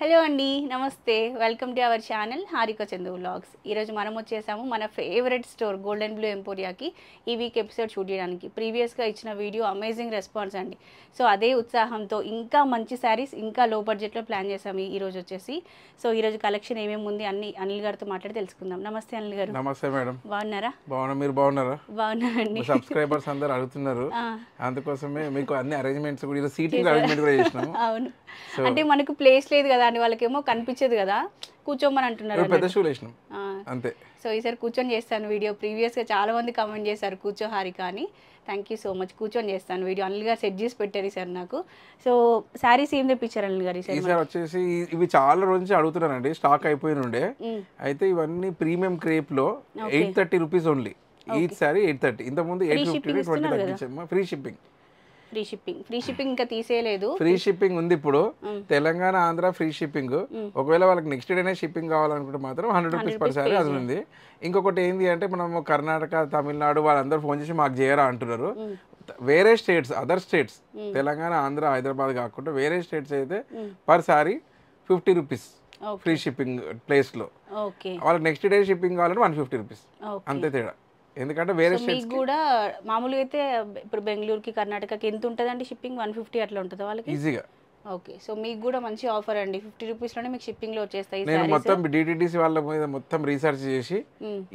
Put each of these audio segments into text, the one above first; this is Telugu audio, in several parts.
హలో అండి, నమస్తే. Welcome to our channel Harika Chandu vlogs. ఈరోజు మనం వచ్చేసాము మన ఫేవరెట్ స్టోర్ గోల్డెన్ బ్లూ ఎంపోరియాకి ఈ వీక్ ఎపిసోడ్ షూట్ చేయడానికి. ప్రీవియస్గా ఇచ్చిన వీడియో అమేజింగ్ రెస్పాన్స్ అండి. సో అదే ఉత్సాహంతో ఇంకా మంచి శారీస్ ఇంకా లో బడ్జెట్లో ప్లాన్ చేసాము ఈరోజు వచ్చేసి. సో ఈరోజు కలెక్షన్ ఏమేమి ఉంది అన్ని అనిల్ గారితో మాట్లాడి తెలుసుకుందాం. నమస్తే అనిల్ గారు. నమస్తే మేడం. బాగున్నారా? మీరు బాగున్నారా? బాగున్నానండి. సబ్స్క్రైబర్స్ అందరు అడుగుతున్నారు, అందుకోసమే మీకు అన్ని అరేంజ్మెంట్స్ కూడా సీటింగ్ అరేంజ్మెంట్ కూడా చేసినాము. అవును, అంటే మనకు ప్లేస్ లేదు కదా అని వాళ్ళకేమో కనిపించదు కదా, కూర్చోమని అంటున్నారు. పెద్ద షూ వేసినాం అంతే. సో ఈసారి కూర్చొని చేస్తాను వీడియో. ప్రీవియస్గా చాలా మంది కామెంట్ చేశారు కూర్చో హారిక అని. Thank you so much. కూర్చొని చేస్తాను వీడియో. అనిల్ గారు సెట్ చేసి పెట్టారు సార్ నాకు. సో శారీస్ ఏం తెప్పించారు అనిల్ గారు ఈసారి వచ్చేసి? ఇవి చాలా రోజు నుంచి అడుగుతున్నానండి, స్టాక్ అయిపోయి ఉండే. అయితే ఇవన్నీ ప్రీమియం క్రేప్ లో 830 రూపీస్ ఓన్లీ. ఈచ్ శారీ 830. ఇంతకుముందు 850 20 తగ్గించాము. Free shipping. ఫ్రీ షిప్పింగ్ ఇంకా తీసేయలేదు. ఫ్రీ షిప్పింగ్ ఉంది ఇప్పుడు. Telangana Andhra free shipping. ఒకవేళ వాళ్ళకి నెక్స్ట్ డేనే షిప్పింగ్ కావాలనుకుంటే మాత్రం 100 రూపీస్ పర్ సారీ అది ఉంది. ఇంకొకటి ఏంటి అంటే మనం కర్ణాటక, తమిళనాడు వాళ్ళందరూ ఫోన్ చేసి మాకు చేయరా అంటున్నారు. వేరే states, other states, Telangana Andhra Hyderabad కాకుండా వేరే స్టేట్స్ అయితే per sorry 50 rupees free shipping place లో. వాళ్ళకి నెక్స్ట్ డే షిప్పింగ్ కావాలంటే 150 రూపీస్, అంతే తేడా. ఎందుకంటే వేరే స్టేట్స్ కూడా మామూలుగా అయితే ఇప్పుడు బెంగళూరుకి, కర్ణాటకకి ఎంత ఉంటుందండి షిప్పింగ్? 150 అట్లా ఉంటుంది వాళ్ళకి ఈజీగా. ఓకే, సో మీకు కూడా మంచి ఆఫర్ అండి. 50 రూపీస్ లోనే మీకు షిప్పింగ్ లో వచ్చేస్తాయి. నేను మొత్తం డిటిడిసి వాళ్ళ మీద మొత్తం రీసెర్చ్ చేసి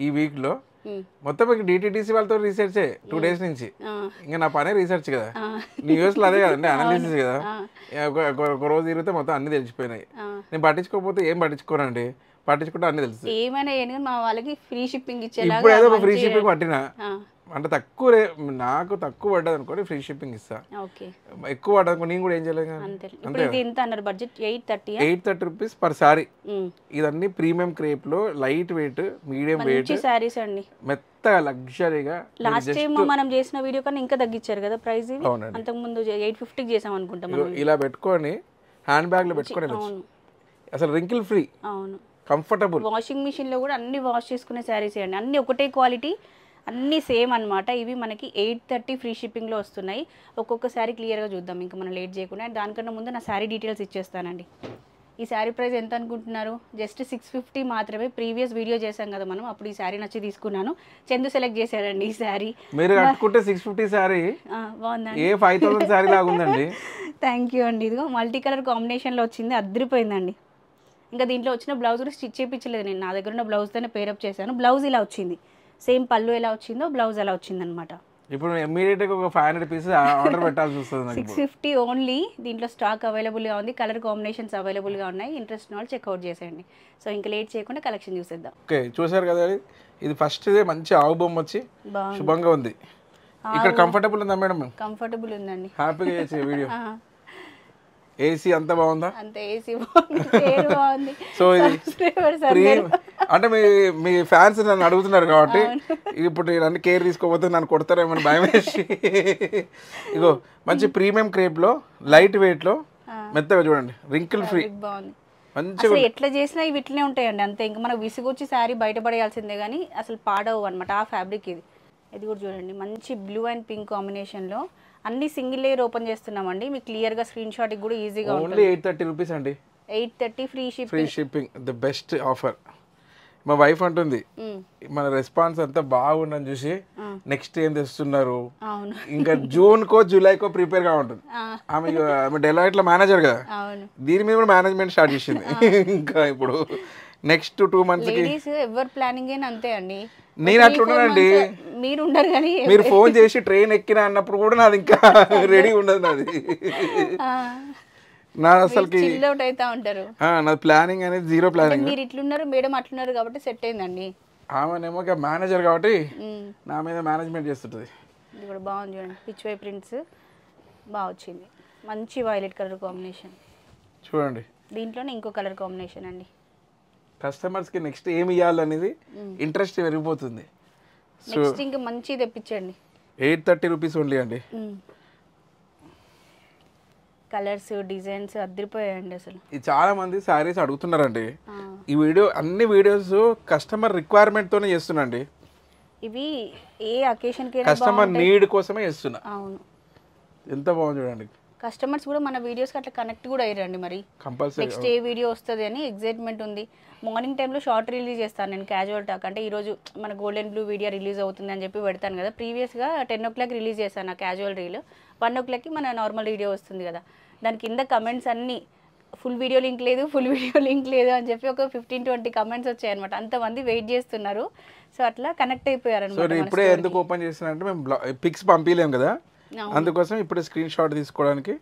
ఈ వీక్ లో మొత్తం డిటిడిసి వాళ్ళతో రీసెర్చ్ 2 days నుంచి. ఇంకా నా పనే రీసెర్చ్ కదా, న్యూస్ లో అదే కదండి, అనాలిసిస్ కదా. ఒక రోజు తిరిగితే మొత్తం అన్ని తెలిసిపోయినాయి. నేను పట్టించుకోకపోతే ఏం పట్టించుకోనండి, పట్టించుకుంటే అన్ని తెలుసు. ఏమైనా మా వాళ్ళకి ఫ్రీ షిప్పింగ్ ఇచ్చేలా ఇప్పుడు ఏదో ఫ్రీ షిప్పింగ్ పట్టినా అంటే తక్కువ నాకు తక్కువ పడ్డది అనుకోండి ఫ్రీ షిప్పింగ్ ఇస్తా. ఎక్కువ పడ్డది నేను కూడా ఏం చేయలేదు. 830 రూపీస్ పర్ సారీ. ఇదన్నీ ప్రీమియం క్రేప్ లో light weight, medium wait saris అండి. మెత్తగా లగ్జరీగా. లాస్ట్ టైం మనం చేసిన వీడియో కన్నా ఇంకా తగ్గించారు కదా ప్రైస్. అంతకు ముందు 850 చేసాం అనుకుంటాం. ఇలా పెట్టుకొని హ్యాండ్ బ్యాగ్ లో పెట్టుకొని అసలు రింకిల్ ఫ్రీ. అవును, కంఫర్టబుల్. వాషింగ్ మిషన్ లో కూడా అన్ని వాష్ చేసుకునే శారీస్ అండి. అన్ని ఒకటే క్వాలిటీ, అన్నీ సేమ్ అనమాట. ఇవి మనకి 830 ఫ్రీ షిప్పింగ్లో వస్తున్నాయి. ఒక్కొక్క శారీ క్లియర్గా చూద్దాం ఇంకా మనం లేట్ చేయకుండా. దానికన్నా ముందు నా శారీ డీటెయిల్స్ ఇచ్చేస్తానండి. ఈ శారీ ప్రైస్ ఎంత అనుకుంటున్నారు? జస్ట్ 650 మాత్రమే. ప్రీవియస్ వీడియో చేశాం కదా మనం, అప్పుడు ఈ శారీ నచ్చి తీసుకున్నాను. చందు సెలెక్ట్ చేశారండి ఈ శారీ. మీరు కట్టుకుంటే 650 శారీ బాగుందండి, 5000 శారీ లాగా ఉందండి. థ్యాంక్ యూ అండి. ఇదిగో మల్టీ కలర్ కాంబినేషన్లో వచ్చింది, అద్దరిపోయిందండి. ఇంకా దీంట్లో వచ్చిన బ్లౌజ్ కూడా స్టిచ్ చేయించలేదు నేను, నా దగ్గర ఉన్న బ్లౌజ్తోనే పేరప్ చేశాను. బ్లౌజ్ ఇలా వచ్చింది, సేమ్ పళ్ళు ఎలా వచ్చిందో బ్లౌజ్ ఎలా వచ్చిందనమాట. ఇప్పుడు ఇమ్మీడియట్గా ఒక 500 పీసెస్ ఆర్డర్ పెట్టాల్సి వస్తుంది. 650 ఓన్లీ. దీంట్లో స్టాక్ అవైలబుల్గా ఉంది, కలర్ కాంబినేషన్స్ అవైలబుల్గా ఉన్నాయి. ఇంట్రెస్ట్ ఉన్న వాళ్ళు చెక్అవుట్ చేసేయండి. సో ఇంకా లేట్ చేయకుండా కలెక్షన్ చూసేద్దాం. ఓకే, చూసారు కదా, ఇది ఫస్ట్ ఇదే మంచి ఆవు బొమ్మ వచ్చి శుభంగా ఉంది. ఇక్కడ కంఫర్టబుల్ ఉందా మేడం? కంఫర్టబుల్ ఉందండి, హ్యాపీగా చేసే వీడియో. ఏసీ అంతా బాగుందా? అంతే, ఏసీ బాగుంది. సో అంటే మీ ఫ్యాన్స్ నన్ను అడుగుతున్నారు కాబట్టి ఇప్పుడు నన్ను కేర్ తీసుకోకపోతే నన్ను కొడతారేమో భయం వేసి ఇగో మంచి ప్రీమియం క్రేప్ లో లైట్ వెయిట్ లో మెత్తగా చూడండి, రింకిల్ ఫ్రీ. మంచిగా ఎట్లా చేసినా ఇవి ఇట్లనే ఉంటాయండి అంతే. ఇంకా మనకు విసుగొచ్చి శారీ బయటపడేయాల్సిందే కానీ అసలు పాడవు అనమాట ఆ ఫ్యాబ్రిక్. ఇది కూడా చూడండి, మంచి బ్లూ అండ్ పింక్ కాంబినేషన్లో. అన్ని సింగిల్ లేయర్ ఓపెన్ చేస్తున్నామండి, మీకు క్లియర్గా స్క్రీన్ షాట్ కూడా ఈజీగా ఉంటుంది. ఓన్లీ 830 రూపీస్ అండి. 830 free shipping, the best offer. మా వైఫ్ అంటుంది మన రెస్పాన్స్ అంతా బాగుందని చూసి నెక్స్ట్ ఏం తెస్తున్నారు, ఇంకా జూన్ కో జూలై కో ప్రిపేర్ గా ఉంటుంది. ఆమె డెలాయిట్ లో మేనేజర్ కదా, దీని మీద కూడా మేనేజ్మెంట్ స్టార్ట్ చేసింది. ఇంకా ఇప్పుడు నెక్స్ట్ 2 months ఎవరు ప్లానింగ్ అంతే అండి. నేను అట్లున్నానండి, మీరు ఉండరు కానీ మీరు ఫోన్ చేసి ట్రైన్ ఎక్కినా అన్నప్పుడు కూడా నాది ఇంకా రెడీ ఉండదు. నాది నా అసలుకి నాది ప్లానింగ్ అనేది జీరో ప్లానింగ్. మీరు ఇట్లున్నారు, మేడం అట్లున్నారు కాబట్టి సెట్ అయిందండి. ఆమెనేమో మేనేజర్ కాబట్టి నా మీద మేనేజ్మెంట్ చేస్తుంటుంది. ఇది కూడా బాగుంది చూడండి, పిచ్ వై ప్రింట్స్ బాగా వచ్చింది. మంచి వైలెట్ కలర్ కాంబినేషన్ చూడండి. దీంట్లోనే ఇంకో కలర్ కాంబినేషన్ అండి. కస్టమర్స్కి నెక్స్ట్ ఏమి ఇవ్వాలనేది ఇంట్రెస్ట్ పెరిగిపోతుంది. నెక్స్ట్ ఇంకా మంచి తెప్పించండి. 830 రూపీస్ ఓన్లీ అండి. కలర్స్, డిజైన్స్ అద్దరిపోయాయండి అసలు. ఇది చాలా మంది శారీస్ అడుగుతున్నారండి. ఈ వీడియో అన్ని వీడియోస్ కస్టమర్ రిక్వైర్మెంట్ తోనే చేస్తున్నాండి. ఇవి ఏ అకేషన్ కి కస్టమర్ నీడ్ కోసమే చేస్తున్నా. అవును, ఎంత బాగుంది చూడండి. కస్టమర్స్ కూడా మన వీడియోస్కి అట్లా కనెక్ట్ కూడా అయ్యారండి. మరి కంపల్సరీ నెక్స్ట్ ఏ వీడియో వస్తుంది అని ఎగ్జైట్మెంట్ ఉంది. మార్నింగ్ టైంలో షార్ట్ రిలీజ్ చేస్తాను నేను, క్యాజువల్ టాక్. అంటే ఈరోజు మన గోల్డెన్ బ్లూ వీడియో రిలీజ్ అవుతుంది అని చెప్పి పెడతాను కదా. ప్రీవియస్గా 10 o'clock రిలీజ్ చేశాను నా క్యాజువల్ రీల్. 1 o'clockకి మన నార్మల్ వీడియో వస్తుంది కదా. దాని కింద కమెంట్స్ అన్నీ ఫుల్ వీడియో లింక్ లేదు, ఫుల్ వీడియో లింక్ లేదు అని చెప్పి ఒక 15-20 కమెంట్స్ వచ్చాయన్నమాట. అంతమంది వెయిట్ చేస్తున్నారు. సో అట్లా కనెక్ట్ అయిపోయారు సో ఇప్పుడే ఎందుకు ఓపెన్ చేసినంటే మేము పిక్స్ పంపించలేం కదా, అందుకోసం ఇప్పుడు స్క్రీన్ షాట్ తీసుకోవడానికి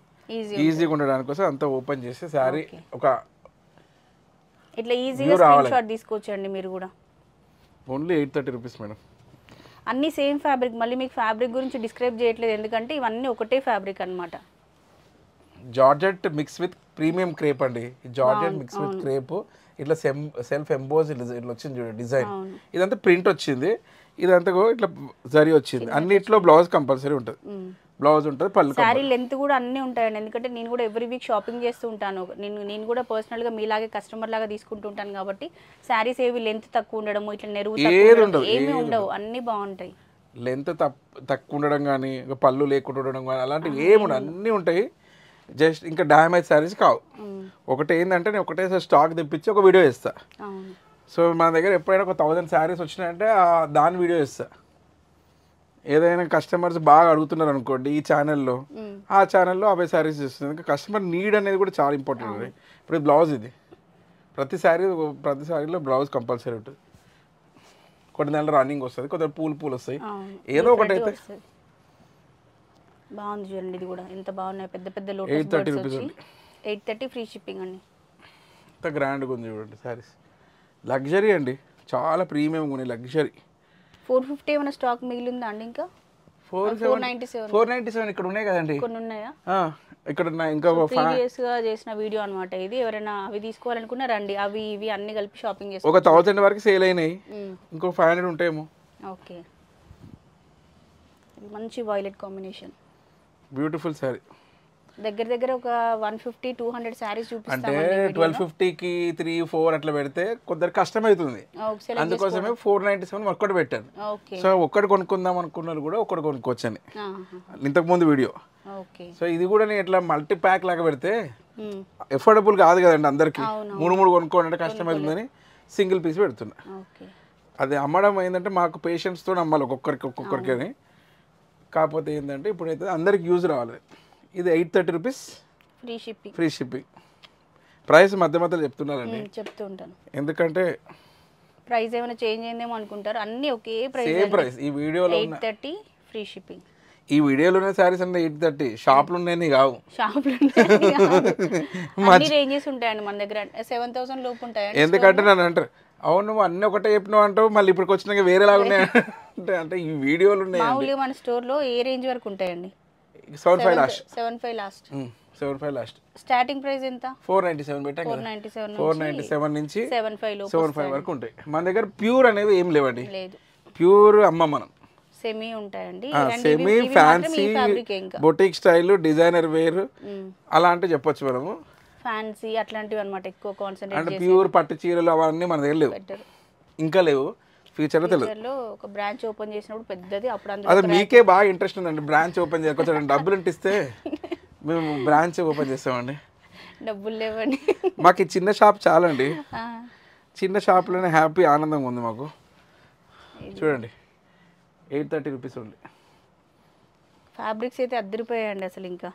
ఈజీగా ఉండడానికి కోసం అంతా ఓపెన్ చేసి శారీ ఒక ఇట్లా ఈజీగా స్క్రీన్ షాట్ తీసుకోవచ్చండి మీరు కూడా. Only 830 rupees madam. అన్ని సేమ్ ఫ్యాబ్రిక్. మళ్ళీ మీకు ఫ్యాబ్రిక్ గురించి డిస్క్రైబ్ చేయట్లేదు ఎందుకంటే ఇవన్నీ ఒకటే ఫ్యాబ్రిక్ అన్నమాట. Georgette mix with premium crepe అండి. జార్జెట్ మిక్స్ విత్ క్రేప్ ఇట్లా సెల్ఫ్ ఎంబోజ్ ఇట్లా వచ్చింది చూడండి డిజైన్. ఇదంతా ప్రింట్ వచ్చింది, ఇదంతా ఇట్లా జరీ వచ్చింది. అన్నిట్లో బ్లౌజ్ కంపల్సరీ ఉంటుంది, బ్లౌజ్ ఉంటుంది, పళ్ళు. శారీ లెంత్ కూడా అన్నీ ఉంటాయండి. ఎందుకంటే నేను కూడా ఎవ్రీ వీక్ షాపింగ్ చేస్తూ ఉంటాను. నేను కూడా పర్సనల్గా మీలాగే కస్టమర్ లాగా తీసుకుంటూ ఉంటాను కాబట్టి శారీస్ ఏవి లెంత్ తక్కువ ఉండడం, ఇట్లా నెరువు ఏమి ఉండవు, అన్నీ బాగుంటాయి. లెంత్ తక్కువ ఉండడం కానీ, పళ్ళు లేకుండా ఉండడం కానీ అలాంటివి ఏమి ఉండవు, అన్నీ ఉంటాయి. జస్ట్ ఇంకా డ్యామేజ్ శారీస్ కావు. ఒకటి ఏంటంటే నేను ఒకటేసారి స్టాక్ తెప్పించి ఒక వీడియో ఇస్తా. సో మన దగ్గర ఎప్పుడైనా ఒక 1000 శారీస్ వచ్చినాయంటే దాని వీడియో ఇస్తా. ఏదైనా కస్టమర్స్ బాగా అడుగుతున్నారు అనుకోండి ఈ ఛానల్లో, ఆ ఛానల్లో అవే శారీస్ ఇస్తుంది. ఇంకా కస్టమర్ నీడ్ అనేది కూడా చాలా ఇంపార్టెంట్ అండి. ఇప్పుడు బ్లౌజ్ ఇది ప్రతి శారీలో బ్లౌజ్ కంపల్సరీ ఉంటుంది. కొన్ని నెలలు రన్నింగ్ వస్తుంది, కొంత పూలు వస్తాయి, ఏదో ఒకటి అయితే. బాగుంది చూడండి, ఇది కూడా ఎంత బాగున్నాయి, పెద్ద పెద్ద లోటస్ బర్డ్స్ వచ్చి 830 ఫ్రీ షిప్పింగ్ అండి. ఎంత గ్రాండ్గా ఉంది చూడండి శారీస్. లగ్జరీ అండి, చాలా ప్రీమియంగా ఉన్నాయి, లగ్జరీ. 450 ఏమైనా స్టాక్ మిగిలిందా అండి? ఇంకా 497 ఇక్కడ ఉన్నాయి కదండి, కొన్ని ఉన్నాయా ఇక్కడ ఇంకా ప్రీవియస్ గా చేసిన వీడియో అన్నమాట ఇది. ఎవరైనా అవి తీసుకోవాలనుకున్నా రండి, అవి ఇవి అన్ని కలిపి షాపింగ్ చేసి ఒక 1000 వరకు సేల్ అయినాయి, ఇంకో 500 ఉంటాయేమో. ఓకే, మంచి వైలెట్ కాంబినేషన్, బ్యూటిఫుల్ శారీ. దగ్గర ఒక 150-200 శారీస్ చూపిస్తామండి. అంటే 1250కి 3-4 అట్లా పెడితే కొందరు కష్టం అవుతుంది, అందుకోసమే 497 ఒక్కటి పెట్టాను. సో ఒక్కటి కొనుక్కుందాం అనుకున్నారు కూడా ఒక్కటి కొనుక్కోవచ్చు అని ఇంతకు ముందు వీడియో. సో ఇది కూడా నేను ఇట్లా మల్టీ ప్యాక్ లాగా పెడితే ఎఫోర్డబుల్ కాదు కదండి అందరికి, 3 కొనుక్కోండి అంటే కష్టం అవుతుందని సింగిల్ పీస్ పెడుతున్నా. అది అమ్మడం ఏంటంటే మాకు పేషెంట్స్తో అమ్మాలి ఒక్కొక్కరికి అని. కాకపోతే ఏంటంటే ఇప్పుడైతే అందరికి యూజ్ రావాలి. ఇది 830 రూపీస్ ఫ్రీ షిప్పింగ్. ప్రైస్ మధ్యలో చెప్తున్నారండి, చెప్తూ ఉంటాను ఎందుకంటే ప్రైస్ ఏమైనా చేంజ్ అయిందేమో అనుకుంటారు. అన్ని ఒకే సేమ్ ప్రైస్. ఈ వీడియోలో 830 ఫ్రీ షిప్పింగ్. ఈ వీడియోలో ఉన్న శారీస్ అంటే 830, షాప్లో ఉన్నాయి కావు. షాప్లో రేంజెస్ ఉంటాయండి మన దగ్గర, 7000 లోపు ఉంటాయి. ఎందుకంటే నన్ను అంటారు, అవును నువ్వు అన్నీ ఒకటే చెప్పినావు అంటావు, మళ్ళీ ఇప్పటికి వచ్చినాక వేరేలాగా ఉన్నాయి అంటే ఈ వీడియోలు ఉన్నాయి. మామూలుగా మన స్టోర్లో ఏ రేంజ్ వరకు ఉంటాయండి? 75 లాస్ట్. 75 లాస్ట్. స్టార్టింగ్ ప్రైస్ ఎంత? 497 పెట్టాం కదా. 497 నుంచి 75 వరకు ఉంటాయి. మన దగ్గర ప్యూర్ అనేవి ఏం లేవండి, ప్యూర్ అమ్మ మనం. సెమీ ఉంటాయండి, semi, fancy, boutique style, designer wear అలా అంటే చెప్పొచ్చు మనము. ఫ్యాన్సీ అట్లాంటివి అన్నమాట ఎక్కువ కాన్సంట్రేట్ అంటే ప్యూర్ పట్టు చీరలు అవన్నీ మన దగ్గర లేవు, ఇంకా లేవు. ఫ్యూచర్లో తెలియదు, ఒక బ్రాంచ్ ఓపెన్ చేసినప్పుడు పెద్దది అప్పుడు. అదే మీకే బాగా ఇంట్రెస్ట్ ఉందండి బ్రాంచ్ ఓపెన్ చేయకొచ్చు, డబ్బులు ఇస్తే మేము బ్రాంచ్ ఓపెన్ చేస్తామండి. డబ్బులు లేవండి మాకు చిన్న షాప్ చాలండి, చిన్న షాప్లోనే హ్యాపీ ఆనందంగా ఉంది మాకు. చూడండి 830 రూపీస్ ఉంది. ఫ్యాబ్రిక్స్ అయితే అద్దరిపోయాయండి అసలు. ఇంకా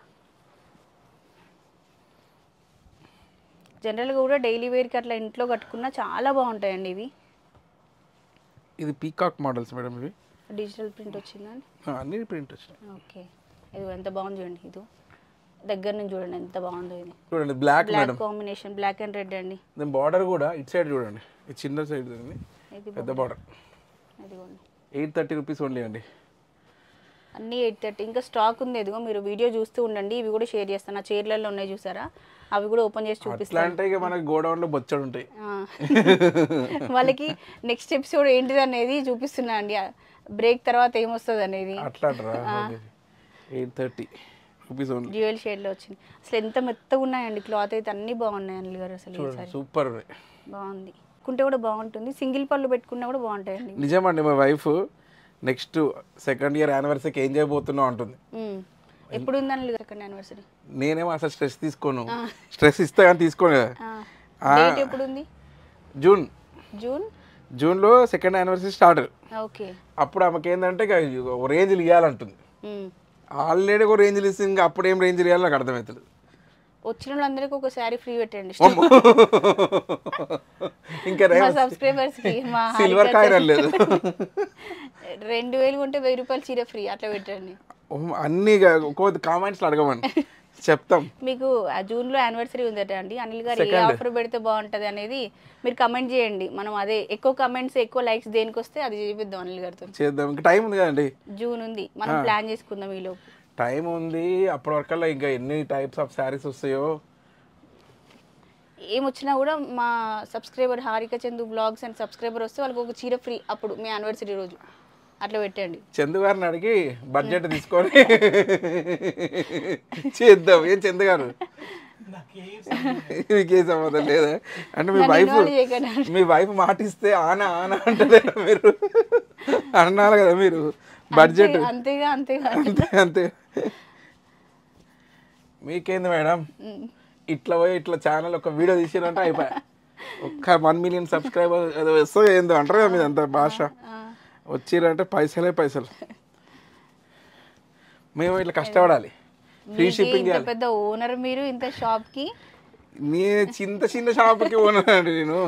జనరల్గా కూడా డైలీ వేర్కి అట్లా ఇంట్లో కట్టుకున్నా చాలా బాగుంటాయండి ఇవి. ఇది పీకాక్ మోడల్స్ మేడం, ఇవి డిజిటల్ ప్రింట్ వచ్చిందండి, అన్ని ప్రింట్ వచ్చింది. ఓకే, ఇది ఎంత బాగుంది చూడండి, ఇది దగ్గర నుంచి చూడండి ఎంత బాగుందో. ఇది చూడండి black combination, black and red అండి. దీని బార్డర్ కూడా ఇటు సైడ్ చూడండి, ఇది చిన్న సైడ్ పెద్ద బార్డర్. 830 రూపీస్ ఓన్లీ అండి, అన్నీ 830. ఇంకా స్టాక్ ఉంది, ఎదుగో మీరు వీడియో చూస్తూ ఉండండి. ఇవి కూడా షేర్ చేస్తాను, ఆ చీరలలో ఉన్నాయి చూసారా, అవి కూడా ఓపెన్ చేసి చూపిస్తాను. అంటే మనకి గోడౌన్లో బొచ్చడు ఉంటాయి, వాళ్ళకి నెక్స్ట్ ఎపిసోడ్ ఏంటిది అనేది చూపిస్తున్నా అండి, బ్రేక్ తర్వాత ఏమొస్తుంది అనేది. అట్లా 830 రూపీస్ ఓన్లీ, డ్యూయల్ షేడ్లో వచ్చింది. అసలు ఎంత మెత్తగా ఉన్నాయండి, క్లాత్ అయితే అన్నీ బాగున్నాయి అనిల్ గారు. అసలు సూపర్ బాగుంది, కుంటే కూడా బాగుంటుంది, సింగిల్ పళ్ళు పెట్టుకున్నా కూడా బాగుంటాయండి. నిజమండి, మా వైఫ్ నెక్స్ట్ 2nd ఇయర్ యానివర్సరీకి ఏం చేయబోతున్నావు అంటుంది. ఎప్పుడు ఉందని సెకండ్ యానివర్సరీ? నేనేమో అసలు స్ట్రెస్ తీసుకోను, స్ట్రెస్ ఇస్తా కానీ తీసుకోను కదా. డేట్ ఎప్పుడు ఉంది? జూన్ జూన్ జూన్లో సెకండ్ యానివర్సరీ స్టార్ట్. ఓకే. అప్పుడు ఆమెకి ఏంటంటే ఇక ఒక రేంజ్లు ఇవ్వాలంటుంది. ఆల్రెడీ ఒక రేంజ్లు ఇస్తే ఇంకా అప్పుడు ఏం రేంజ్లు ఇవ్వాలో నాకు అర్థమవుతుంది. వచ్చిన వాళ్ళందరికీ ఒక శారీ ఫ్రీ పెట్టండి ఇంకా సబ్స్క్రైబర్స్ కి. మా సిల్వర్ కాయిన్ లేదు, 2000 ఉంటే 1000 రూపాయలు చీర ఫ్రీ అట్లా పెట్టండి. అన్ని కామెంట్స్ అడగమని చెప్తాం. మీకు జూన్ లో యానివర్సరీ ఉందట అండి. అనిల్ గారు ఏ ఆఫర్ పెడితే బాగుంటది అనేది మీరు కమెంట్ చేయండి. మనం అదే ఎక్కువ కమెంట్స్ ఎక్కువ లైక్స్ దేనికి వస్తే అది చేపిద్దాం అనిల్ గారితో. చేద్దాం, ఇంకా టైం ఉంది కదండి. జూన్ ఉంది, మనం ప్లాన్ చేసుకుందాం ఈ లోపు. టైం ఉంది, అప్పటి వరకల్లా ఇంకా ఎన్ని టైప్స్ ఆఫ్ శారీస్ వస్తాయో. ఏమొచ్చినా కూడా మా subscriber Harika Chandu blogs and subscriber వస్తే వాళ్ళకి ఒక చీర ఫ్రీ అప్పుడు మీ యానివర్సరీ రోజు అట్లా పెట్టండి. చందు గారిని అడిగి బడ్జెట్ తీసుకొని చేద్దాం. ఏం చందు గారు మీకే సంబంధం లేదా అంటే మీ వైఫ్ మాటిస్తే ఆనా ఆనా అంటే మీరు అన్నారు కదా, మీరు బడ్జెట్ అంతేగా అంతేగా అంతే. మీకేంది మేడం, ఇట్లా పోయి ఇట్లా ఛానల్ ఒక వీడియో తీసిరంటే అయిపోయా, ఒక్క 1 మిలియన్ సబ్స్క్రైబర్ వస్తే ఏందో అంటారు కదా. మీద అంత భాష వచ్చిరంటే పైసలే పైసలు. మేము ఇట్లా కష్టపడాలి, ఫ్రీ షిప్పింగ్. పెద్ద ఓనర్ మీరు ఇంత షాప్ కి. చిన్న చిన్న షాప్ కి ఓనర్ అండి నేను,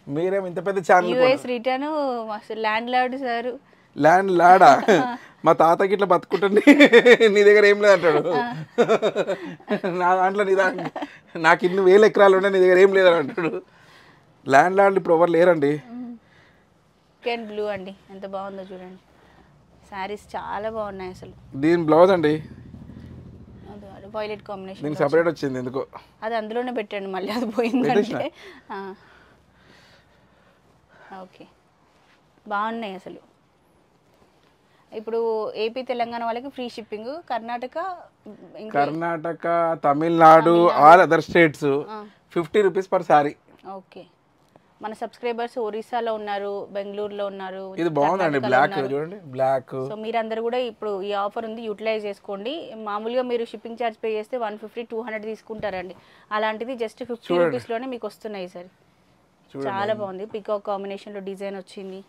మీరేమో ఇంత పెద్ద channel. US return landlord sir. Land లాడా మా తాతకి ఇట్లా బతుకుంటుంది, నీ దగ్గర ఏం లేదు అంటాడు. నా దాంట్లో నాకు ఇన్ని 1000 ఎకరాలు ఉన్నాయి, నీ దగ్గర ఏం లేదని అంటాడు. ల్యాండ్ లార్డ్ ఇప్పుడు ఎవరు లేరండి. కెన్ బ్లూ అండి, ఎంత బాగుందో చూడండి. శారీస్ చాలా బాగున్నాయి అసలు. దీని బ్లౌజ్ అండి వైలెట్ కాంబినేషన్, దీనికి సపరేట్ వచ్చింది ఎందుకో. అది అందులోనే పెట్టండి, మళ్ళీ అది పోయిందంటే. ఓకే, బాగున్నాయి అసలు. ఇప్పుడు ఏపీ తెలంగాణ వాళ్ళకి free shipping, Karnataka Tamil Nadu all other states 50 rupees per sorry. Okay. మన సబ్స్క్రైబర్స్ ఒరిస్సాలో ఉన్నారు, బెంగళూరులో ఉన్నారు. ఇది బాగుందండి, బ్లాక్ చూడండి, బ్లాక్. సో మీరందరూ కూడా ఇప్పుడు ఈ ఆఫర్ ఉంది, యూటిలైజ్ చేసుకోండి. మామూలుగా మీరు షిప్పింగ్ ఛార్జ్ పే చేస్తే 150-200 తీసుకుంటారండి. అలాంటిది జస్ట్ 50 రూపీస్లోనే మీకు వస్తున్నాయి సార్. చాలా బాగుంది, పికాక్ కాంబినేషన్లో డిజైన్ వచ్చింది.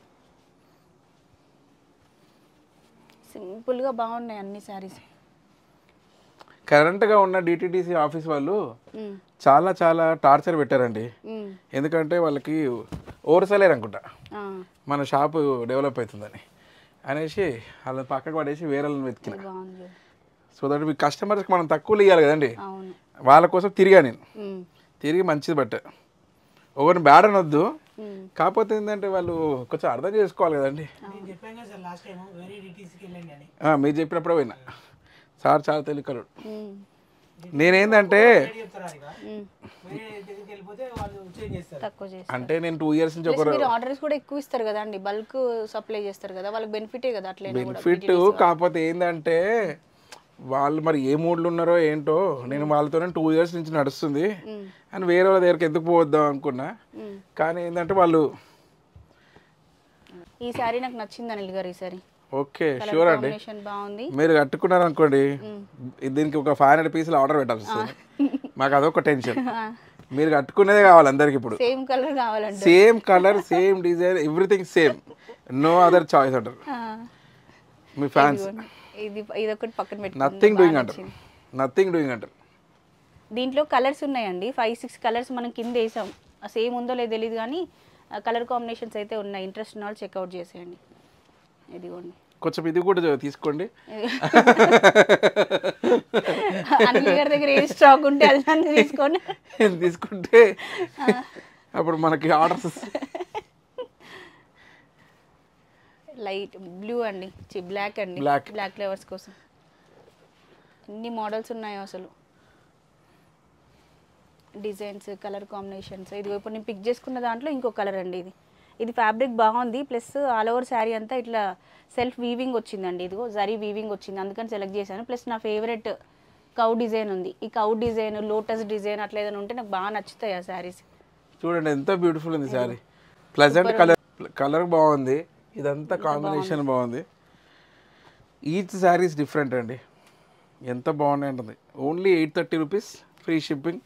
సింపుల్గా బాగున్నాయి అన్ని శారీస్. కరెంట్గా ఉన్న డిటిడిసి ఆఫీస్ వాళ్ళు చాలా చాలా టార్చర్ పెట్టారండి. ఎందుకంటే వాళ్ళకి ఓవర్సలేరు అనుకుంటా, మన షాపు డెవలప్ అవుతుందని అనేసి వాళ్ళని పక్కకు పడేసి వేరే వాళ్ళని వెతికిన. సో దట్ మీ కస్టమర్స్కి మనం తక్కువలో ఇవ్వాలి కదండి. వాళ్ళ కోసం తిరిగా నేను, తిరిగి మంచిది బట్ట ఒకరిని బ్యాడ్ అనొద్దు. కాకపోతే ఏంటంటే వాళ్ళు కొంచెం అర్థం చేసుకోవాలి కదండి. మీరు చెప్పినప్పుడే పోయినా సార్ చాలా తెలియకరు. నేనేందంటే అంటే నేను 2 ఇయర్స్ నుంచి ఆర్డర్స్ కూడా ఎక్కువ ఇస్తారు కదా అండి, బల్క్ సప్లై చేస్తారు కదా, వాళ్ళకి బెనిఫిటే కదా. అట్లా బెనిఫిట్. కాకపోతే ఏంటంటే వాళ్ళు మరి ఏ మూడ్లు ఉన్నారో ఏంటో, నేను వాళ్ళతోనే 2 ఇయర్స్ నుంచి నడుస్తుంది అని వేరే వాళ్ళ దగ్గరికి ఎందుకు పోవద్దాం అనుకున్నా. కానీ ఏంటంటే వాళ్ళు ఈ సారీ నాకు నచ్చింది అనిల్ గారు. ఈ సారీ ఓకే షూర్ అండి, మీరు కట్టుకున్నారు అనుకోండి దీనికి ఒక 500 పీసులు ఆర్డర్ పెట్టాల్సి వస్తుంది. మాకు అదొక టెన్షన్. మీరు కట్టుకునేదే కావాలి అందరికి. ఇప్పుడు సేమ్ కలర్ కావాలంటే same colour, same design, everything same, no other choice అంటారు మీ ఫ్యాన్స్. ఇది ఒకటి పక్కన పెట్టి నథింగ్ డూయింగ్ అంటారు, నథింగ్ డూయింగ్ అంటారు. దీంట్లో కలర్స్ ఉన్నాయండి, 5-6 కలర్స్ మనం కింద వేసాం. సేమ్ ఉందో లేదో తెలియదు కానీ కలర్ కాంబినేషన్స్ అయితే ఉన్నాయి. ఇంట్రెస్ట్ ఉన్న వాళ్ళు చెక్అవుట్ చేసేయండి. ఇదిగోండి, కొంచెం ఇది కూడా తీసుకోండి. అనిల్ గారి దగ్గర ఏ స్టాక్ ఉంటే అది తీసుకోండి. తీసుకుంటే అప్పుడు మనకి ఆర్డర్స్. లైట్ బ్లూ అండి, బ్లాక్ అండి, బ్లాక్ ఫ్లేవర్స్ కోసం ఎన్ని మోడల్స్ ఉన్నాయో అసలు. Designs, colour combinations. ఇదిగో ఇప్పుడు నేను పిక్ చేసుకున్న దాంట్లో ఇంకో కలర్ అండి. ఇది ఫ్యాబ్రిక్ బాగుంది, ప్లస్ ఆల్ ఓవర్ శారీ అంతా ఇట్లా సెల్ఫ్ వీవింగ్ వచ్చిందండి. ఇదిగో జరీ వీవింగ్ వచ్చింది, అందుకని సెలెక్ట్ చేశాను. ప్లస్ నా ఫేవరెట్ కౌ డిజైన్ ఉంది. ఈ కౌ డిజైన్, లోటస్ డిజైన్ అట్లా ఏదైనా ఉంటే నాకు బాగా నచ్చుతాయి ఆ శారీస్. చూడండి ఎంత బ్యూటిఫుల్ ఉంది శారీ. ప్లెజెంట్ కలర్, కలర్ బాగుంది, ఇదంతా కాంబినేషన్ బాగుంది. ఈచ్ శారీస్ డిఫరెంట్ అండి. ఎంత బాగున్నాయి అంటుంది. Only 830 rupees, free shipping.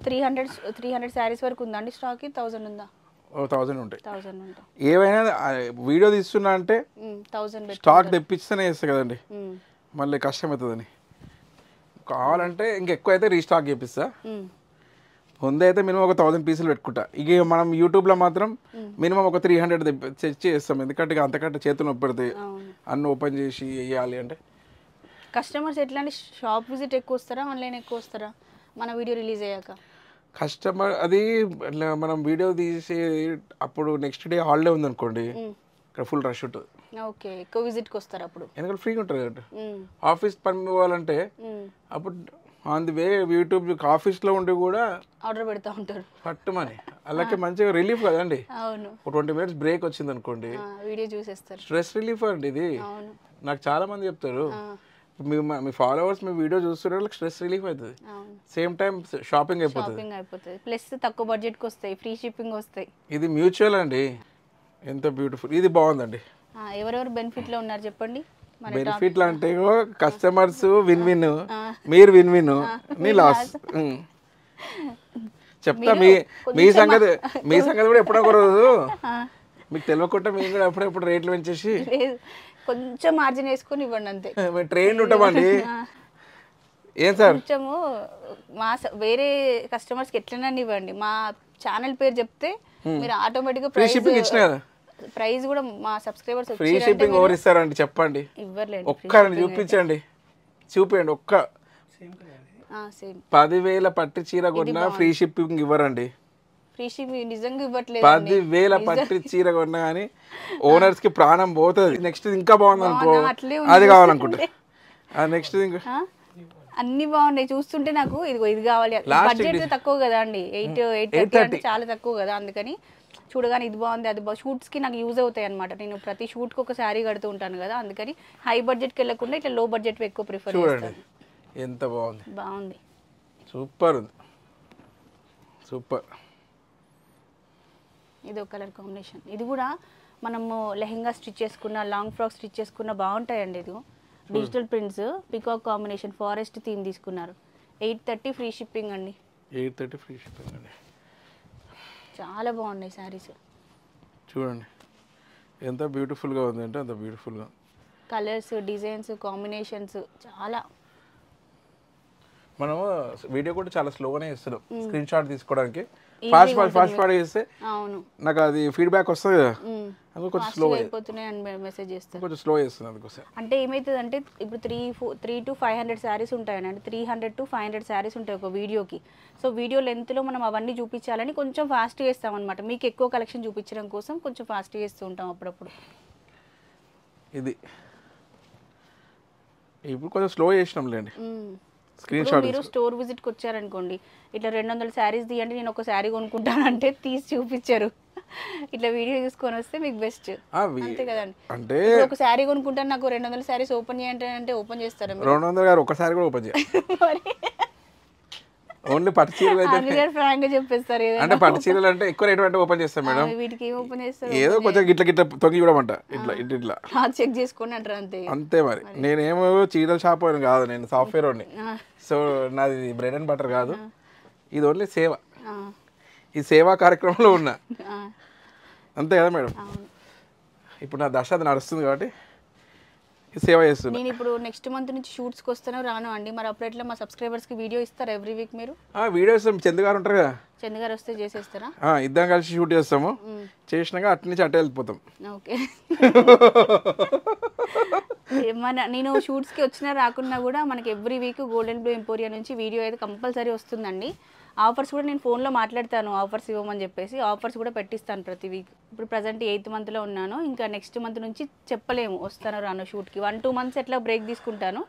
300 saris వరకు ఉందండి స్టాక్. 1000 ఉందా? 1000 ఉంటాయి. 1000 ఉంటాయి. ఏవైనా వీడియో తీస్తున్నా అంటే 1000 స్టాక్ తెప్పిస్తేనే చేస్తా కదండి, మళ్ళీ కష్టం అవుతుందని. కావాలంటే ఇంకెక్కువ అయితే రీస్టాక్ చేపిస్తా. ముందే అయితే మినిమం ఒక 1000 పీసులు పెట్టుకుంటా. ఇక మనం యూట్యూబ్లో మాత్రం మినిమం ఒక 300 తెచ్చి చేస్తాం. ఎందుకంటే ఇక అంతకంటే చేతులు నొప్పి పెడతాయి అన్నీ ఓపెన్ చేసి వేయాలి అంటే. కస్టమర్స్ ఎట్లా అండి? షాప్ విజిట్ ఎక్కువ వస్తారా, ఆన్లైన్ ఎక్కువ వస్తారా మన వీడియో రిలీజ్ అయ్యాక? కస్టమర్ అది మనం వీడియో తీసి అప్పుడు నెక్స్ట్ డే హాలిడే ఉందనుకోండి, ఇక్కడ ఫుల్ రష్ ఉంటుంది. ఓకే, ఎక్కువ విజిట్కి వస్తారు అప్పుడు, ఎందుకంటే ఫ్రీగా ఉంటుంది కదా. ఆఫీస్ పని పోవాలంటే అప్పుడు ఆన్ ది వే యూట్యూబ్ ఆఫీస్లో ఉండి కూడా ఆర్డర్ పెడతా ఉంటారు పట్టుమని. అలాగే మంచిగా రిలీఫ్ కదండి. అవును, ఒక 20 minutes బ్రేక్ వచ్చింది అనుకోండి, వీడియో చూసేస్తారు. స్ట్రెస్ రిలీఫ్ అండి ఇది. నాకు చాలా మంది చెప్తారు, మీ ఫాలోవర్స్ మీ వీడియో చూస్తున్న వాళ్ళకి స్ట్రెస్ రిలీఫ్ అవుతుంది, సేమ్ టైం షాపింగ్ అయిపోతుంది. ప్లస్ తక్కువ బడ్జెట్కి వస్తాయి, ఫ్రీ షిప్పింగ్ వస్తాయి. ఇది మ్యూచువల్ అండి. ఎంత బ్యూటిఫుల్, ఇది బాగుందండి. ఎవరెవరు బెనిఫిట్లో ఉన్నారు చెప్పండి. బెనిఫిట్ అంటే కస్టమర్స్ విన్ విన్, మీరు విన్ విన్, నీ లాస్. చెప్తా మీ సంగతి కూడా ఎప్పుడో ఒక రోజు మీకు తెలియకుండా మేము కూడా ఎప్పుడెప్పుడు రేట్లు పెంచేసి కొంచెం మార్జిన్ వేసుకొని ఇవ్వండి అంతే. ట్రైన్ ఉంటామండి. ఏం సార్ కొంచెము మా వేరే కస్టమర్స్కి ఎట్లైనా ఇవ్వండి, మా ఛానల్ పేరు చెప్తే మీరు ఆటోమేటిక్గా ఫ్రీ షిప్పింగ్ ఇచ్చిన కదా. ప్రైస్ కూడా మా సబ్స్క్రైబర్స్ ఫ్రీ షిప్పింగ్ ఎవరు ఇస్తారండి చెప్పండి? ఇవ్వలేదు. ఒక్కరిని చూపించండి, చూపించండి. ఒక్క 10,000 పట్టు చీర కొన్నా ఫ్రీ షిప్పింగ్ ఇవ్వరండి. ఫ్రీ షిప్పింగ్ నిజంగా ఇవ్వట్లేదు. 10,000 పట్టు చీర కొన్నా కానీ ఓనర్స్ కి ప్రాణం పోతుంది. నెక్స్ట్ ఇంకా బాగుంది అనుకో, అది కావాలనుకుంటా. నెక్స్ట్ ఇంకా అన్ని బాగున్నాయి చూస్తుంటే నాకు ఇది కావాలి. బడ్జెట్ తక్కువ కదా అండి, 830 చాలా తక్కువ కదా. అందుకని చూడగానే ఇది బాగుంది అది బాగుంది. షూట్స్కి నాకు యూజ్ అవుతాయి అనమాట. నేను ప్రతి షూట్కి ఒక శారీ కడుతూ ఉంటాను కదా, అందుకని హై బడ్జెట్కి వెళ్ళకుండా ఇట్లా లో బడ్జెట్ ఎక్కువ ప్రిఫర్ చేస్తాను. ఎంత బాగుంది, బాగుంది, సూపర్ ఉంది, సూపర్. ఇది ఒక కలర్ కాంబినేషన్. ఇది కూడా మనము లెహెంగా స్టిచ్ చేసుకున్న, లాంగ్ ఫ్రాక్ స్టిచ్ చేసుకున్న బాగుంటాయండి. ఇది digital prints, peacock combination, forest theme తీసుకున్నారు. 830 ఫ్రీ షిప్పింగ్ అండి. 830 ఫ్రీ షిప్పింగ్ అండి. చాలా బాగున్నాయి శారీస్. చూడండి ఎంత బ్యూటిఫుల్గా ఉంది అంటే అంత బ్యూటిఫుల్గా. కలర్స్, డిజైన్స్, కాంబినేషన్స్ చాలా. మనము వీడియో కూడా చాలా స్లోగానే ఇస్తున్నాం స్క్రీన్ షాట్ తీసుకోవడానికి. ఫాస్ట్ చేస్తే అవును నాకు అది ఫీడ్బ్యాక్ వస్తుంది కదా, కొంచెం స్లో అయిపోతున్నాయి అని మెసేజ్ చేస్తారు. కొంచెం స్లో చేస్తుంది అందుకోసం. అంటే ఏమవుతుంది అంటే ఇప్పుడు 3 to 500 శారీస్ ఉంటాయండి. అంటే 300 to 500 శారీస్ ఉంటాయి ఒక వీడియోకి. సో వీడియో లెంత్లో మనం అవన్నీ చూపించాలని కొంచెం ఫాస్ట్ చేస్తాం అనమాట. మీకు ఎక్కువ కలెక్షన్ చూపించడం కోసం కొంచెం ఫాస్ట్ చేస్తూ ఉంటాం అప్పుడప్పుడు. ఇది ఇప్పుడు కొంచెం స్లో చేసినాంలేండి. స్క్రీన్ షాట్ మీరు స్టోర్ విజిట్కి వచ్చారనుకోండి, ఇట్లా 200 శారీస్ తీయండి నేను ఒక శారీ కొనుక్కుంటానంటే తీసి చూపించారు. ఇట్లా వీడియో చూసుకొని వస్తే మీకు బెస్ట్, అంతే కదండి. అంటే ఒక శారీ కొనుక్కుంటాను నాకు 200 శారీస్ ఓపెన్ చేయండి అంటే ఓపెన్ చేస్తారా? 200 గారు ఒక శారీ కూడా ఓపెన్ చేయాలి. ఓన్లీ పట్టు చీరలు అయితే ఫ్రాంక్ గా చెప్పేస్తారు. అంటే పట్టు చీరలు అంటే ఎక్కువ రేట్ అంటే ఓపెన్ చేస్తాం మేడం. వీటికి ఓపెన్ చేస్తారు, ఏదో కొంచెం గిట్ల తొంగి చూడమంట, ఇట్లా చెక్ చేసుకొని అంటారు అంతే. అంతే మరి. నేనేమో చీరల షాప్ అని కాదు, నేను సాఫ్ట్వేర్ వాడిని. సో నాది బ్రెడ్ అండ్ బటర్ కాదు, ఇది ఓన్లీ సేవ. ఈ సేవా కార్యక్రమంలో ఉన్నా అంతే కదా మేడం. ఇప్పుడు నా దశ అది నడుస్తుంది కాబట్టి సేవ చేస్తున్నాను. నేను ఇప్పుడు నెక్స్ట్ మంత్ నుంచి షూట్స్కి వస్తాను రాను అండి, మరి అప్పుడు ఎట్లా మా సబ్స్క్రైబర్స్కి వీడియో ఇస్తారా ఎవ్రీ వీక్? మీరు వీడియో ఇస్తాం, చందు గారు ఉంటారు కదా, చందు గారు వస్తే చేసేస్తారా? ఇద్దరం కలిసి షూట్ చేస్తాము, చేసినాక అటు నుంచి అటే వెళ్ళిపోతాం. ఓకే. నేను షూట్స్కి వచ్చినా రాకున్నా కూడా మనకి every week golden blue emporia నుంచి వీడియో అయితే కంపల్సరీ వస్తుందండి. ఆఫర్స్ కూడా నేను ఫోన్లో మాట్లాడతాను, ఆఫర్స్ ఇవ్వమని చెప్పేసి ఆఫర్స్ కూడా పెట్టిస్తాను ప్రతి వీక్. ఇప్పుడు ప్రజెంట్ 8th monthలో ఉన్నాను, ఇంకా నెక్స్ట్ మంత్ నుంచి చెప్పలేము వస్తాను రాను షూట్కి. 1-2 months ఎట్లా బ్రేక్ తీసుకుంటాను.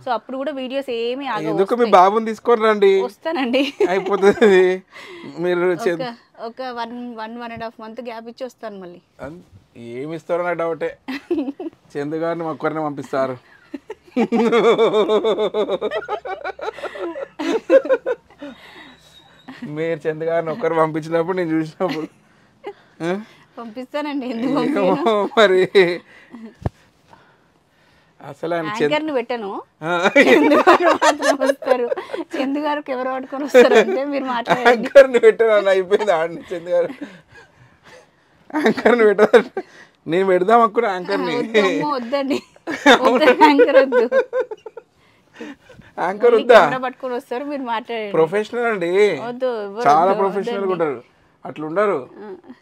సో అప్పుడు కూడా వీడియోస్ ఏమి ఎందుకు మీ బాబుని తీసుకొని రండి, వస్తానండి, అయిపోతుంది. మీరు ఒక 1.5 month గ్యాప్ ఇచ్చి వస్తాను మళ్ళీ. ఏమి ఇస్తారో నాకు డౌటే. చందు గారిని ఒక్కరిని పంపిస్తారు. మీరు చందు గారిని ఒక్కరు పంపించినప్పుడు నేను చూసినప్పుడు పంపిస్తానండి. మరి అసలు ఆయన యాంకర్ ని పెట్టను, చందు గారు మాత్రం వస్తారు. చందు గారికి ఎవరు పట్టుకొని వస్తారు అంటే మీరు మాట్లాడండి. యాంకర్ని పెట్టాను అయిపోయింది ఆడిని చందు గారు. యాంకర్ని పెట్టారు, నేను పెడదాం అనుకున్నా యాంకర్ని. వద్దండి, యాంకర్ వద్దు, యాంకర్ వద్దా, పట్టుకొని వస్తారు మీరు మాట్లాడండి. ప్రొఫెషనల్ అండి, వద్దు, చాలా ప్రొఫెషనల్ ఉంటారు, అట్లా ఉండరు,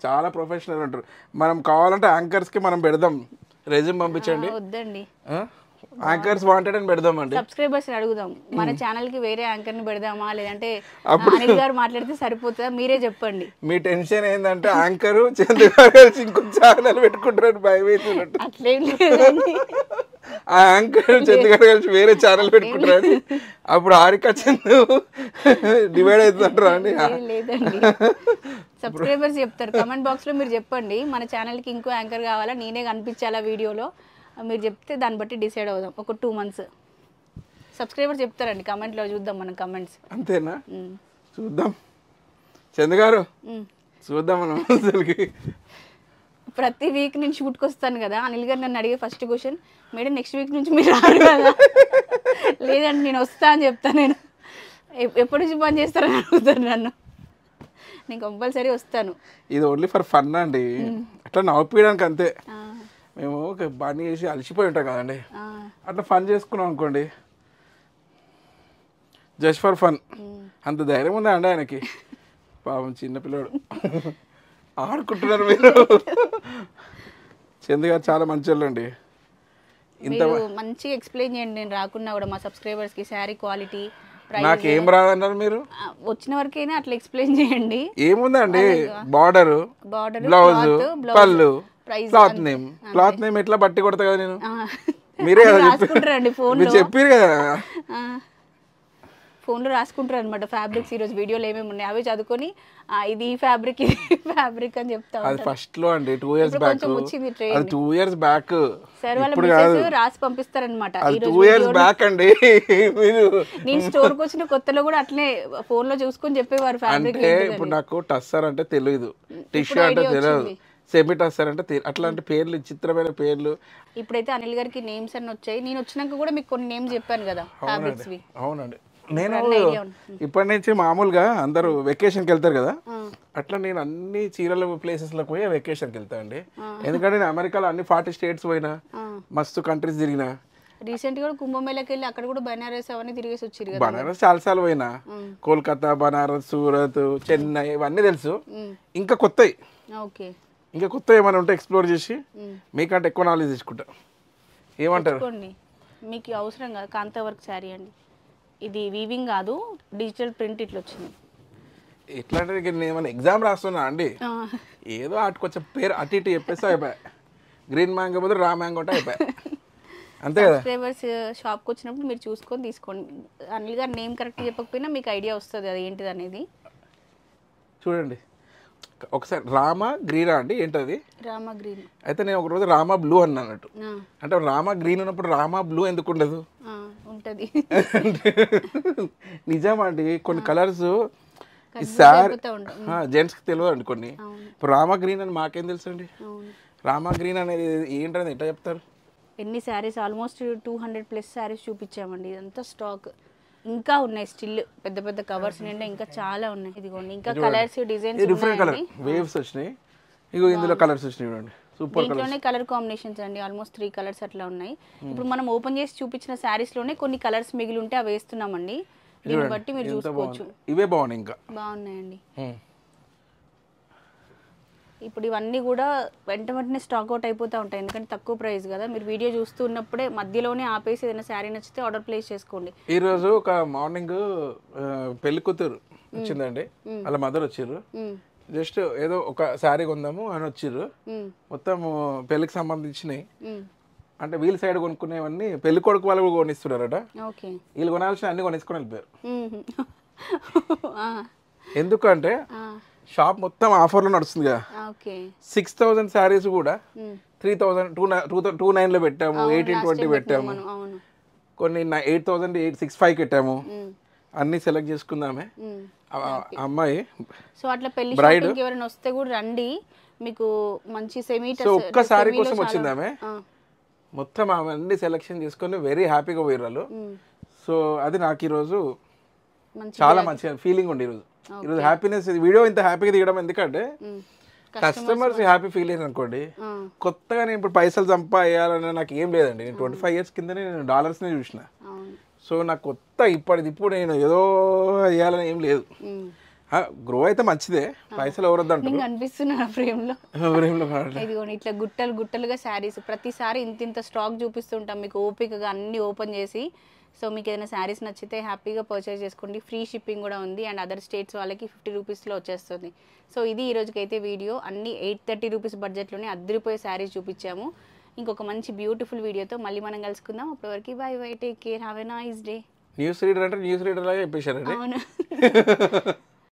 చాలా ప్రొఫెషనల్ ఉంటారు. మనం కావాలంటే యాంకర్స్ కి మనం పెడదాం, రెజ్యూమ్ పంపించండి. వద్దండి, యాంకర్స్ వాంటెడ్ అని పెడదామండి. సబ్స్క్రైబర్స్ అడుగుదాం, మన ఛానల్ కి వేరే యాంకర్ ని పెడదామా లేదంటే అనిల్ గారు మాట్లాడితే సరిపోతుందా, మీరే చెప్పండి. మీ టెన్షన్ ఏంటంటే యాంకర్ చందు గారు కలిసి ఇంకో ఛానల్ పెట్టుకుంటారు భయం వేస్తున్నట్టు. అట్లేం లేదండి, ఆ యాంకర్ చందు గారు కలిసి వేరే ఛానల్ పెట్టుకుంటారు, అప్పుడు హారిక చందు డివైడ్ అవుతుంటారా అండి? లేదండి, సబ్స్క్రైబర్స్ చెప్తారు. కమెంట్ బాక్స్ లో మీరు చెప్పండి, మన ఛానల్ కి ఇంకో యాంకర్ కావాలా, నేనే కనిపించాలా వీడియోలో, మీరు చెప్తే దాన్ని బట్టి డిసైడ్ అవుదాం. ఒక 2 months సబ్స్క్రైబర్స్ చెప్తారండి, కమెంట్లో చూద్దాం మనం కమెంట్స్. అంతేనా? చూద్దాం చందు గారు, చూద్దాం మనం. అసలుకి ప్రతి వీక్ నేను షూట్కి వస్తాను కదా, అనిల్ గారు నన్ను అడిగే first question, madam next week నుంచి మీరు రారు కదా? లేదంటే నేను వస్తా అని చెప్తాను. నేను ఎప్పటి నుంచి పని చేస్తారని అడుగుతాను నన్ను, నేను కంపల్సరీ వస్తాను. ఇది ఓన్లీ ఫర్ ఫన్ అండి, అట్లా నవ్వుపీయడానికి అంతే. మేము పని చేసి అలసిపోయి ఉంటాం కదండి, అట్లా ఫన్ చేసుకున్నాం అనుకోండి, జస్ట్ ఫర్ ఫన్. అంత ధైర్యం ఉందా అండి ఆయనకి? పాపం చిన్నపిల్లడు ఆడుకుంటున్నారు మీరు. చందు గారు చాలా మంచి వాళ్ళు అండి. ఇంత మంచిగా ఎక్స్ప్లెయిన్ చేయండి, నేను రాకున్నా కూడా మా సబ్స్క్రైబర్స్కి శారీ క్వాలిటీ, నాకేం రాదన్నారు మీరు? వచ్చిన వరకైనా అట్లా ఎక్స్ప్లెయిన్ చేయండి. ఏముందండి, బార్డర్, బ్లౌజ్, పళ్ళు, క్లాత్ నేమ్ ఎట్లా బట్టి కొడతా కదా నేను, మీరే కదా చెప్పారు కదా, ఫోన్లో రాసుకుంటారు అనమాట ఫ్యాబ్రిక్స్. ఈరోజు వీడియోలో ఏమేమి ఉన్నాయి అవే చదువుకొని ఇది ఈ ఫ్యాబ్రిక్ ఇది ఫ్యాబ్రిక్ అని చెప్తా. అది ఫస్ట్ లో అండి 2 years బ్యాక్, అది 2 years బ్యాక్. సార్ వాళ్ళ మెసేజ్ రాసి పంపిస్తారనమాట. 2 years బ్యాక్ అండి. నేను స్టోర్ కి వచ్చిన కొత్తలో కూడా అట్లే ఫోన్ లో చూసుకొని చెప్పేవారు ఫ్యాబ్రిక్. అంటే ఇప్పుడు నాకు టస్సర్ అంటే తెలియదు, టిష్యూ అంటే తెలియదు, సెమీ టస్సర్ అంటే అట్లాంటి పేర్లు, చిత్రమైన పేర్లు. ఇప్పుడైతే అనిల్ గారికి నేమ్స్ అన్ని వచ్చాయి. నేను వచ్చినాక కూడా మీకు కొన్ని నేమ్స్ చెప్పాను కదా ఫ్యాబ్రిక్స్ వి. అవునండి, నేను ఇప్పటి నుంచి మామూలుగా అందరూ వెకేషన్కి వెళ్తారు కదా, అట్లా నేను అన్ని చీరల ప్లేసెస్లకు పోయి వెకేషన్కి వెళ్తా అండి. ఎందుకంటే నేను అమెరికాలో అన్ని 40 states పోయినా, మస్తు కంట్రీస్ తిరిగినా. రీసెంట్ గా కుంభమేళకి వెళ్ళి అక్కడ కూడా బనారస్ అవన్నీ తిరిగేసి వచ్చారు కదా. బనారస్ చాలాసార్లు పోయినా, కోల్కతా, బనారస్, సూరత్, చెన్నై ఇవన్నీ తెలుసు. ఇంకా కొత్తవి, ఇంకా కొత్త ఏమైనా ఉంటే ఎక్స్ప్లోర్ చేసి మీకంటే ఎక్కువ నాలెడ్జ్ తీసుకుంటా. ఏమంటారు? మీకు అవసరం కాదు, కాంతా వర్క్ శారీ అండి. ఇది వీవింగ్ కాదు, డిజిటల్ ప్రింట్ ఇట్లా వచ్చింది. ఎట్లా అంటే నేను ఏమైనా ఎగ్జామ్ రాస్తున్నా అండి, ఏదో కొంచెం పేరు అటు ఇటు చెప్పేసి అయిపోయా. గ్రీన్ మ్యాంగో బదులు రా మ్యాంగో అంటే అయిపోయా, అంతే కదా. సబ్స్క్రైబర్స్ షాప్కి వచ్చినప్పుడు మీరు చూసుకొని తీసుకోండి. అనిల్ గారు నేమ్ కరెక్ట్ చెప్పకపోయినా మీకు ఐడియా వస్తుంది అది ఏంటిది అనేది. చూడండి ఒకసారి, రామా గ్రీనా అండి, ఏంటది? రామా గ్రీన్. అయితే నేను ఒక రోజు రామా బ్లూ అన్నట్టు, అంటే రామా గ్రీన్ ఉన్నప్పుడు రామా బ్లూ ఎందుకు ఉండదు? ఉంటది. నిజమా అండి, కొన్ని కలర్స్ సార్ జెంట్స్ కి తెలియదు అండి కొన్ని. ఇప్పుడు రామా గ్రీన్ అని మాకేం తెలుసు అండి? రామా గ్రీన్ అనేది ఏంటనేది ఎట్లా చెప్తారు? ఎన్ని శారీస్, ఆల్మోస్ట్ 200+ శారీస్ చూపించామండి. ఇదంతా స్టాక్ ఇంకా ఉన్నాయి, స్టిల్ పెద్ద పెద్ద కవర్స్ నిండా ఇంకా చాలా ఉన్నాయి. ఇదిగోండి ఇంకా colours, designs, different colour waves వచ్చినాయి. ఇగో ఇందులో కలర్స్ వచ్చినాయి చూడండి, సూపర్ కలర్స్. దీంట్లోనే కలర్ కాంబినేషన్స్ అండి, ఆల్మోస్ట్ 3 కలర్స్ అట్లా ఉన్నాయి. ఇప్పుడు మనం ఓపెన్ చేసి చూపించిన శారీస్ లోనే కొన్ని కలర్స్ మిగిలి ఉంటే అవి వేస్తున్నామండి. దీన్ని బట్టి మీరు చూసుకోవచ్చు. ఇవే బాగున్నాయి, ఇంకా బాగున్నాయండి. ఇప్పుడు ఇవన్నీ కూడా వెంటనే స్టాక్ అవుట్ అయిపోతూ ఉంటాయి, ఎందుకంటే తక్కువ ప్రైస్ కదా. మీరు వీడియో చూస్తున్నప్పుడే మధ్యలోనే ఆపేసి ఏదైనా శారీ నచ్చితే ఆర్డర్ ప్లేస్ చేసుకోండి. ఈ రోజు ఒక మార్నింగ్ పెళ్లి కూతురు వచ్చిందండి, వాళ్ళ మదర్ వచ్చిర్రు. జస్ట్ ఏదో ఒక శారీ కొందాము అని వచ్చిర్రు. మొత్తం పెళ్లికి సంబంధించినవి, అంటే వీళ్ళ సైడ్ కొనుక్కునేవన్నీ పెళ్లి కొడుకు వాళ్ళు కూడా కొనిస్తున్నారట. వీళ్ళు కొనాల్సిన అన్ని కొనేసుకొని వెళ్ళిపోయారు. ఎందుకంటే షాప్ మొత్తం ఆఫర్లో నడుస్తుంది కదా. 6,000 శారీస్ కూడా 3,209 లో పెట్టాము, 1820 పెట్టాము, కొన్ని 8,865 పెట్టాము. అన్ని సెలెక్ట్ చేసుకుందామే అమ్మాయి. సో అట్లా పెళ్లి షాపింగ్ ఎవరైనా వస్తే కూడా రండి, మీకు మంచి సెమీ. సో ఒక్క శారీ కోసం వచ్చిందామే, మొత్తం అవన్నీ సెలెక్షన్ చేసుకొని వెరీ హ్యాపీగా పోయారు వాళ్ళు. సో అది నాకు ఈరోజు చాలా మంచిగా ఫీలింగ్ ఉంది ఈరోజు హ్యాపీనెస్. వీడియో ఇంత హ్యాపీగా తీయడం ఎందుకంటే కస్టమర్స్ హ్యాపీ ఫీల్ అయ్యారు అనుకోండి. కొత్తగా నేను ఇప్పుడు పైసలు సంపాదించాలని నాకు ఏం లేదండి. నేను 25 years కిందనే నేను డాలర్స్నే చూసిన. సో నాకు కొత్త ఇప్పుడు నేను ఏదో చేయాలని ఏం లేదు. గ్రో అయితే మంచిదే, పైసలు ఎవరొద్దంటారు అనిపిస్తున్నా ఫ్రేమ్లో ఇదిగోండి ఇట్లా గుట్టలు గుట్టలుగా శారీస్. ప్రతిసారి ఇంత స్టాక్ చూపిస్తుంటాం మీకు ఓపికగా అన్ని ఓపెన్ చేసి. సో మీకు ఏదైనా శారీస్ నచ్చితే హ్యాపీగా పర్చేస్ చేసుకోండి. ఫ్రీ షిప్పింగ్ కూడా ఉంది అండ్ అదర్ స్టేట్స్ వాళ్ళకి 50 రూపీస్లో వచ్చేస్తుంది. సో ఇది ఈ రోజుకైతే వీడియో. అన్ని 830 రూపీస్ బడ్జెట్లోనే అద్దరిపోయే శారీస్ చూపించాము. ఇంకొక మంచి బ్యూటిఫుల్ వీడియోతో మళ్ళీ మనం కలుసుకుందాం. అప్పటివరకు by by, take care, have a nice day. News reader అంటే న్యూస్ రీడర్ లాగా చెప్పేశారండి. అవును.